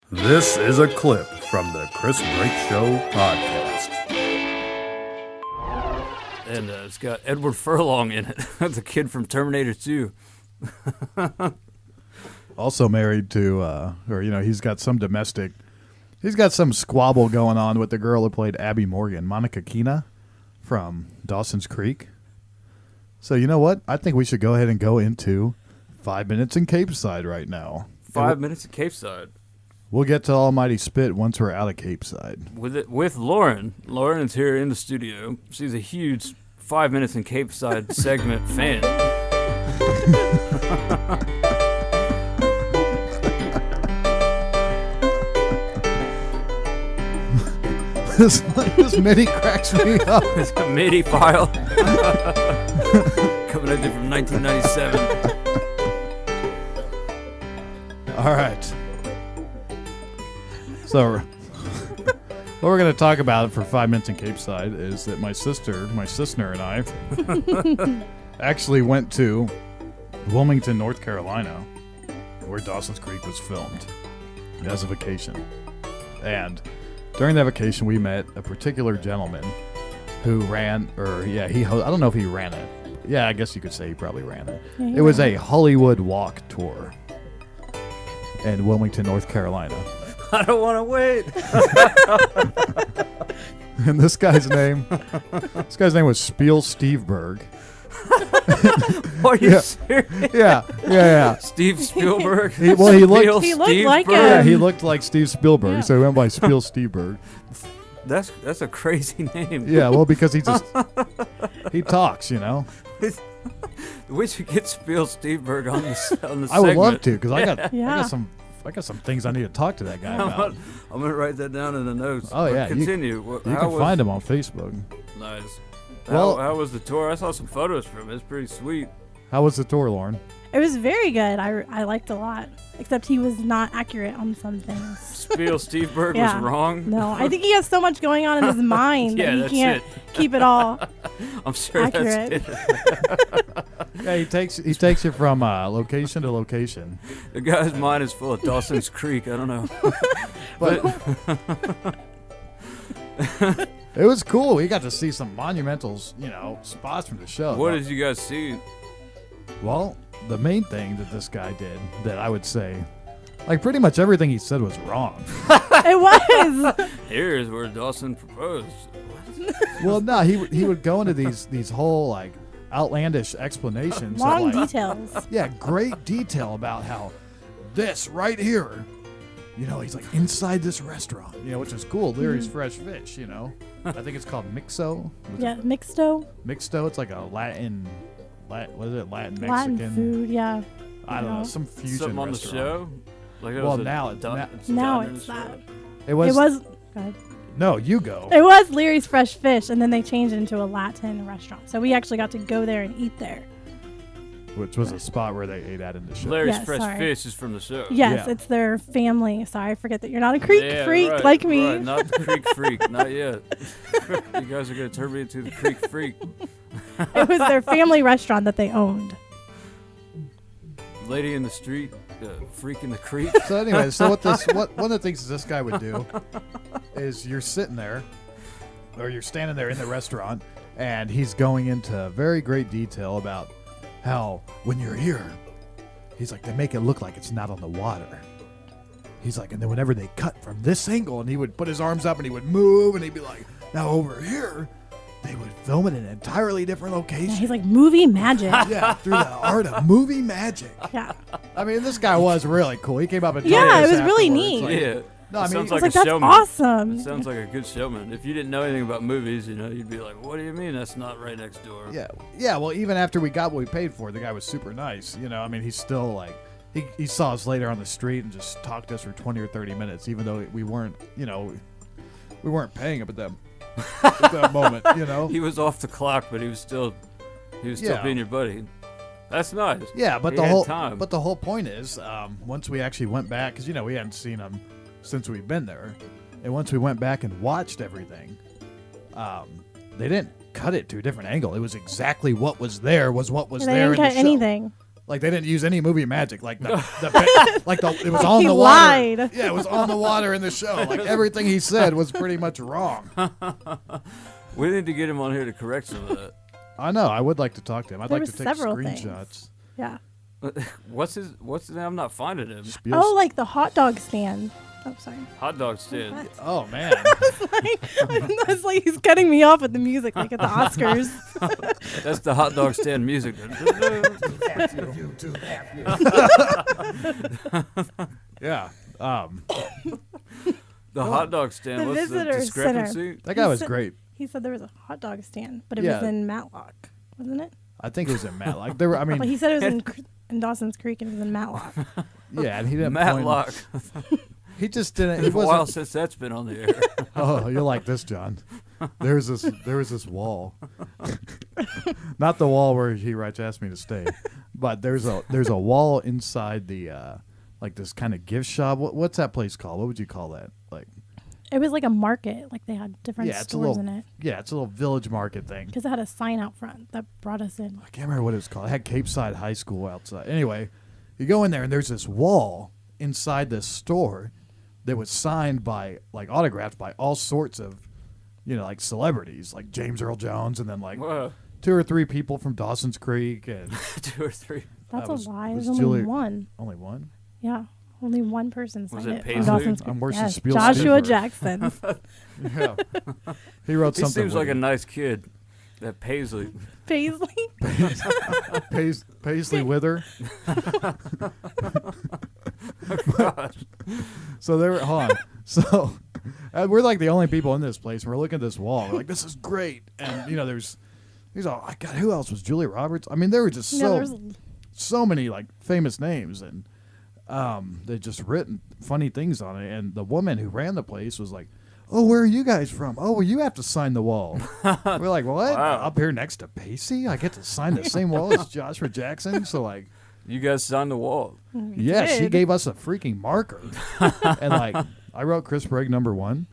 This is a clip from the Chris Brake Show podcast. And it's got Edward Furlong in it, the kid from Terminator 2. Also married to, he's got some squabble going on with the girl who played Abby Morgan, Monica Keena from Dawson's Creek. So you know what? I think we should go ahead and go into 5 minutes in Capeside right now. 5 minutes in Capeside. We'll get to Almighty Spit once we're out of Capeside. With Lauren. Lauren is here in the studio. She's a huge 5 minutes in Capeside segment fan. This MIDI cracks me up. It's a MIDI file. Coming at you from 1997. All right. So, what we're going to talk about for 5 minutes in Capeside is that my sister and I actually went to Wilmington, North Carolina, where Dawson's Creek was filmed as a vacation. And during that vacation, we met a particular gentleman who I don't know if he ran it. Yeah, I guess you could say he probably ran it. Yeah, it was a Hollywood Walk tour in Wilmington, North Carolina. I don't want to wait. And this guy's name was Spiel Steveberg. Are you serious? Yeah. Steve Spielberg. He looked like Steve Spielberg, Yeah. so he went by Spiel Steveberg. That's a crazy name. Yeah, well, because he talks, We should get Spiel Steveberg on the segment. I would love to, because I Yeah. got some things I need to talk to that guy about. I'm gonna write that down in the notes. Oh, yeah, Continue. You can find him on Facebook. Nice. Well- how was the tour? I saw some photos from it. It's pretty sweet. How was the tour, Lauren? It was very good. I liked it a lot. Except he was not accurate on some things. Spiel Steveberg Yeah. was wrong. No, I think he has so much going on in his mind Yeah, that he that's can't it. keep it all I'm sure accurate. that's it. Yeah, he takes you from location to location. The guy's mind is full of Dawson's Creek. I don't know. But it was cool. We got to see some monumental, spots from the show. What did you guys see? Well, the main thing that this guy did that I would say, like pretty much everything he said was wrong. It was. Here's where Dawson proposed. Well, no, he would go into these whole like outlandish explanations. Long of, like, details. Yeah, great detail about how this right here, he's like inside this restaurant, which is cool. Leary's Fresh Fish, I think it's called Mixo. Yeah, mixto. Mixto, it's like a Latin Mexican. Latin food, yeah. I don't know, some fusion Something on the restaurant. show? Like it Well, was a now Now diner it's show? that. It was. Go ahead. No, you go. It was Leary's Fresh Fish, and then they changed it into a Latin restaurant. So we actually got to go there and eat there. Which was a spot where they ate at in the show. Larry's Yes, Fresh sorry. Fish is from the show. Yes, Yeah. it's their family. Sorry, I forget that you're not a Creek Yeah, freak right, like me. Right. Not the Creek freak. Not yet. You guys are going to turn me into the Creek freak. It was their family restaurant that they owned. Lady in the street, freak in the creek. So anyway, one of the things this guy would do is you're sitting there, or you're standing there in the restaurant, and he's going into very great detail about how when you're here, he's like, they make it look like it's not on the water. He's like, and then whenever they cut from this angle, and he would put his arms up and he would move, and he'd be like, now over here, they would film it in an entirely different location. Yeah, he's like movie magic. Yeah, through the art of movie magic. Yeah. I mean, this guy was really cool. He came up and told Yeah, us it was really afterwards, neat. like- Yeah. No, I mean, sounds I like was like, a that's showman. awesome. It sounds like a good showman. If you didn't know anything about movies, you'd be like, what do you mean that's not right next door? Yeah. Well, even after we got what we paid for, the guy was super nice. I mean, he's still like, he saw us later on the street and just talked to us for 20 or 30 minutes, even though we weren't, we weren't paying him at that moment. He was off the clock, but he was still Yeah. being your buddy. That's nice. Yeah, but He the had whole time. but the whole point is, once we actually went back, because we hadn't seen him since we've been there, and once we went back and watched everything, they didn't cut it to a different angle. It was exactly what was there was what was They there didn't in the cut show. anything. Like they didn't use any movie magic. Like it was on He the lied. water. Yeah, it was on the water in the show. Like everything he said was pretty much wrong. We need to get him on here to correct some of that. I know. I would like to talk to him. I'd There like were to take several screenshots. things. Yeah. What's his name? I'm not finding him. Oh, like the hot dog stand. Oh, sorry. Hot dog stand. What? Oh man. It's like he's cutting me off with the music, like at the Oscars. That's the hot dog stand music. Yeah. The hot dog stand. The What's the visitor discrepancy? center. That guy He was said- great. He said there was a hot dog stand, but it Yeah. was in Matlock, wasn't it? I think it was in Matlock. There were. I mean, Like he said it was in Dawson's Creek and it was in Matlock. yeah, and he didn't. point- Matlock. He just didn't. He It's a while wasn't. since that's been on the air. Oh, you'll like this, John. There was this wall. Not the wall where he writes asked me to stay, but there's a wall inside the like this kind of gift shop. What's that place called? What would you call that? Like It was like a market, like they had different it's a stores little in it. yeah, it's a little village market thing. Because it had a sign out front that brought us in. I can't remember what it was called. It had Capeside High School outside. Anyway, you go in there and there's this wall inside this store that was signed by like autographed by all sorts of like celebrities like James Earl Jones and then like Whoa. 2 or 3 people from Dawson's Creek and 2 or 3. That's That was- a lie. was There's only Julie- one. only one. Yeah. Only one person Was signed it it. from Paisley? Dawson's Creek. I'm worse than Yes, Spiel Joshua Steveberg. Jackson. Yeah, he wrote He something. seems like a nice kid. That Paisley. Paisley. Paisley Wither. Gosh. So they were hold on. So we're like the only people in this place. And we're looking at this wall. We're like, this is great. And there's all. I God, who else was Julia Roberts? I mean, there were just so many like famous names, and they just written funny things on it. And the woman who ran the place was like, "Oh, where are you guys from? Oh, well, you have to sign the wall." We're like, "What? Wow. Up here next to Pacey? I get to sign the same wall as Joshua Jackson?" So like. You guys signed the wall. Yeah, she did. gave us a freaking marker. And like I wrote Chris Brigg #1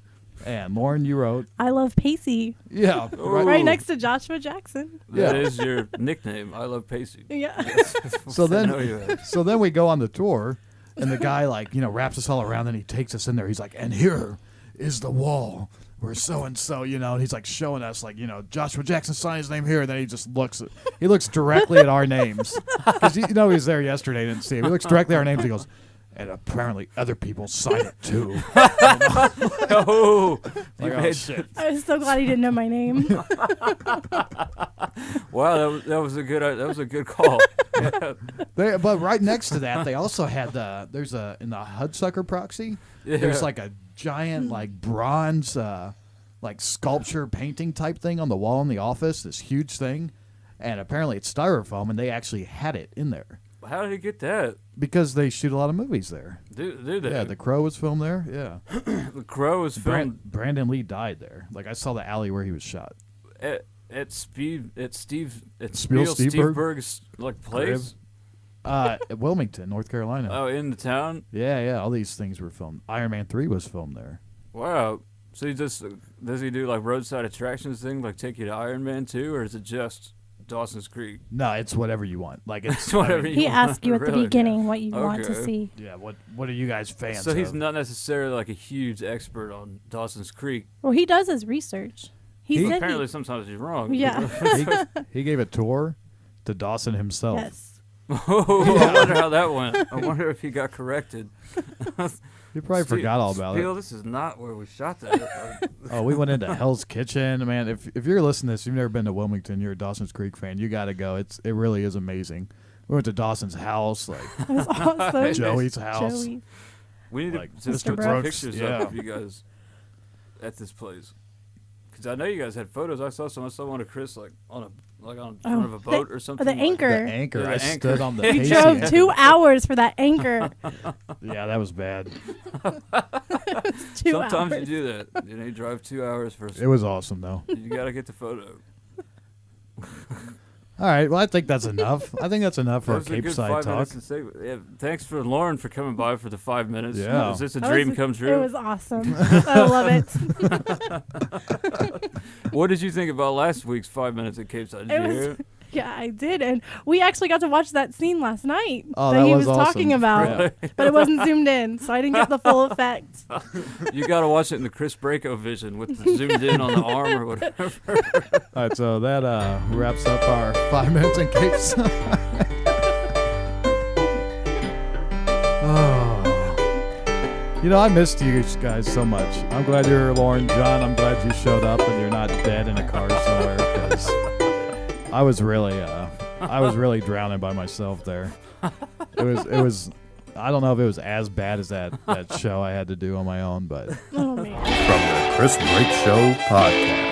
and Lauren you wrote I love Pacey. yeah. Ooh. Right next to Joshua Jackson. That Yeah. is your nickname. I love Pacey. Yeah. So I know you have. so then we go on the tour and the guy like, wraps us all around and he takes us in there. He's like, "And here is the wall where so and so, and he's like showing us like, Joshua Jackson signed his name here, and then he just looks directly at our names. Cuz he was there yesterday, didn't see him. He looks directly at our names and he goes, "And apparently other people sign it too." Oh, you Like, oh, made shit. I was so glad he didn't know my name. Wow, that was a good call. But right next to that, they also had in the Hudsucker proxy, Yeah. there's like a giant like bronze like sculpture painting type thing on the wall in the office, this huge thing, and apparently it's styrofoam, and they actually had it in there How did he get that? because they shoot a lot of movies there. Do they? Yeah, The Crow was filmed there. Yeah, The Crow was filmed Brandon Lee died there. Like I saw the alley where he was shot. at Spiel Spiel Steveberg? Steveberg's like place. At Wilmington, North Carolina. Oh, in the town. Yeah, all these things were filmed. Iron Man 3 was filmed there. Wow. So does he do like roadside attractions thing, like take you to Iron Man 2, or is it just Dawson's Creek? No, it's whatever you want. Like it's Whatever you He want, asked you at the really. beginning what you want to Okay. see. Yeah, what are you guys fans So he's of? not necessarily like a huge expert on Dawson's Creek. Well, he does his research. He said Apparently, sometimes he's wrong. Yeah. he gave a tour to Dawson himself. Yes. Oh, I wonder how that went. I wonder if he got corrected. He probably forgot all about Spiel, it. this is not where we shot that. Oh, we went into Hell's Kitchen, man. If you're listening to this, you've never been to Wilmington, you're a Dawson's Creek fan, you got to go. It really is amazing. We went to Dawson's house, like It was awesome. Joey's house. Joey. We need Like to just Mr. put Brooks. pictures Yeah. up of you guys at this place. Because I know you guys had photos. I saw one of Chris like on front of a boat or something. The like- anchor. The anchor. Yeah, I the anchor. stood on the He Pacey drove anchor. 2 hours for that anchor. Yeah, that was bad. 2 Sometimes hours. you do that. You drive 2 hours for. It was awesome, though. You got to get the photo. All right, well, I think that's enough. I think that's enough for That a was a good Capeside 5 talk. minutes and segment. Yeah, thanks for Lauren for coming by for the 5 minutes. Yeah. Was this a That dream was- come true? It was awesome. I love it. What did you think about last week's 5 minutes at Capeside? Did It you was- hear it? Yeah, I did, and we actually got to watch that scene last night Oh, that that he was was talking awesome. about, but it wasn't zoomed in, so I didn't get the full effect. You got to watch it in the Chris Braco vision with the zoomed in on the arm or whatever. All right, so that wraps up our 5 minutes in Capeside. Oh. You know, I missed you guys so much. I'm glad you're Lauren, John. I'm glad you showed up and you're not dead in a car somewhere, because I was really drowning by myself there. It was. I don't know if it was as bad as that show I had to do on my own, but. Oh man. From the Chris Break Show podcast.